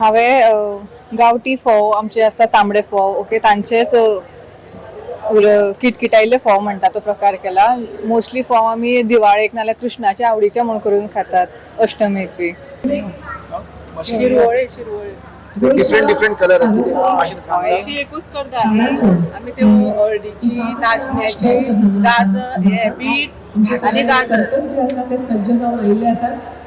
हांवें गांवठी फोव आमचे आसता तांबडे फोव ओके तांचेच किटकिटायल्ले फोव म्हणटा तो प्रकार केला. मोस्टली फोव आमी दिवाळेक नाल्यार कृष्णाच्या आवडीचे म्हण करून खातात अष्टमीक बी. शिरवळे डिफरंट कलर अशी एकूच करता आमी त्यो हळदीची नाचण्याची गाजर हे बीट आनी गाजर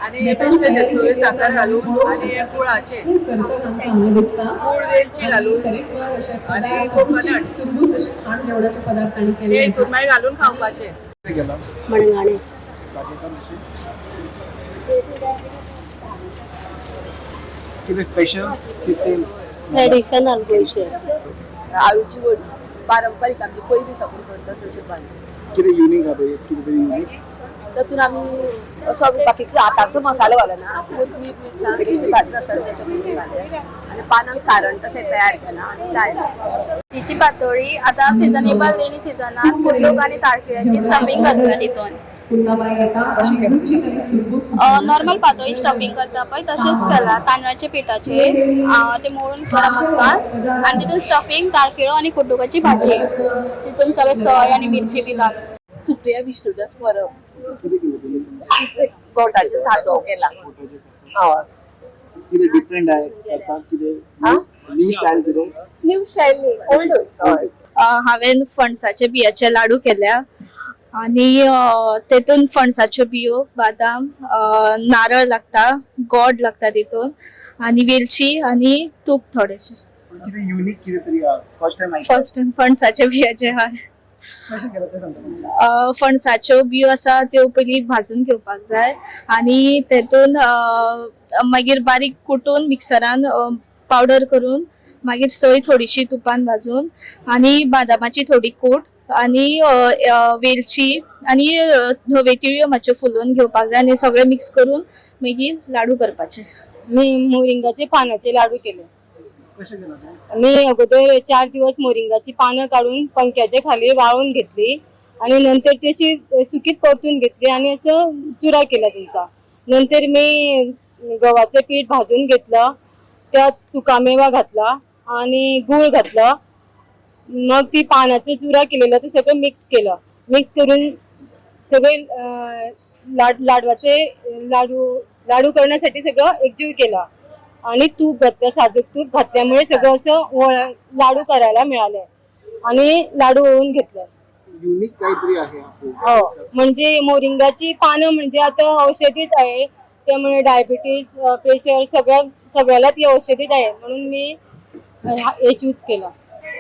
आणि बेश्टे साखर घालून आणि गुळाचे गुळ वेलची घालून आणि कोकोनट हे तुरमाई घालून खावपाचे. मणगाणे किती स्पेशल किती ट्रेडिशनल गोंयचे आळूची वडी पारंपरिक आमची पयलीं साकून करतात तशें बांदून किती युनिक आहे किती युनिक तातूंत आमी असो बाकीचो आतांचो मसालो घालना कोथमीर मिरसांग बेश्टे भाजून आसता तशें करून घालता आनी पानांक सारण तशें तयार केलां आनी लायला. तिची पातोळी आता सिजनेबल रेनी सिजनात कुल्लोक आणि ताळकिळ्याची स्टफिंग करतात तितून. नॉर्मल पातोळी स्टफिंग करता पळय तशेंच केला तांदळाच्या पिठाचे ते मळून गरम उदकांत आनी तितून स्टफिंग ताळकिळो आनी कुड्डुकाची भाजी तितून सगळे सोय आनी मिरची बी घालून. सुप्रिया विष्णुदास परब गोठाचे सासव केला. हय किती डिफरंट आहे करतात किती न्यू स्टाईल किती न्यू स्टाईल न्ही ओल्डच. हय हांवें फणसाचे बियाचे लाडू केल्या आणि तेतून फणसाच्यो बियो बादाम नारळ लागता गोड लागता तितून आणि वेलची आणि तूप थोडेशे. किती युनिक किती तरी फर्स्ट टाइम फणसाचे बियाचे हाय. कशें केलं ते सांगता. फणसाच्यो बियो आसा त्यो पयलीं भाजून घेवपाक जाय आणि तेतून मागीर बारीक कुटून मिक्सरान पावडर करून मागीर सोय थोडीशी तुपान भाजून आणि बादामाची थोडी कूट आणि वेलची आणि धवे तिळ्यो मातश्यो फुलोवन घेवपाक जाय आनी सगळे मिक्स करून मागीर लाडू करपाचे. मी मोरिंगाचे पानाचे लाडू केले. कशें केलं ते मी अगोदर 4 दिवस मोरिंगाची पानं काढून पंख्याच्या खाली वाळून घेतली आणि नंतर ती अशी सुकीत परतून घेतली आणि असं चुरा केला त्यांचा. नंतर मी गव्हाचं पीठ भाजून घेतलं, त्यात सुकामेवा घातला आणि गूळ घातला. मग ती पानाचा चुरा केलेला ते सगळं मिक्स केलं. मिक्स करून सगळे लाडवाचे लाडू करण्यासाठी सगळं एकजीव केला आणि तूप घातलं, साजूक तूप घातल्यामुळे सगळं असं लाडू करायला मिळाले आणि लाडू वळून घेतले. युनिक काहीतरी आहे हो, म्हणजे मोरिंगाची पानं म्हणजे आता औषधीत आहे, त्यामुळे डायबिटीज प्रेशर सगळ्याला ती औषधीत आहे म्हणून मी हे चूज केलं.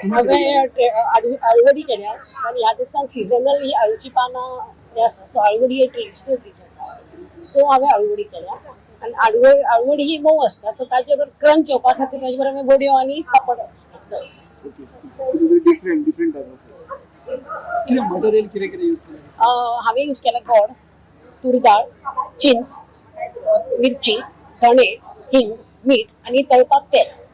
आळूवडी केल्या आणि ह्या दिसांक सिजनल ही आळूची पानां सो आळूवडी ही ट्रेडिशनल डिश आसा सो हांवें आळूवडी केल्या आणि आळूवडी ही मऊ असता सो ताचे बरोबर क्रंच येवपा खातीर ताचे बरोबर हांवें वड्यो आणि पापड डिफरंट किती मटेरियल किती यूज केलं. हांवें यूज केला गोड, तूर दाळ, चिंच, मिरची, धणे, हिंग, मीठ आणि तळपाक तेल.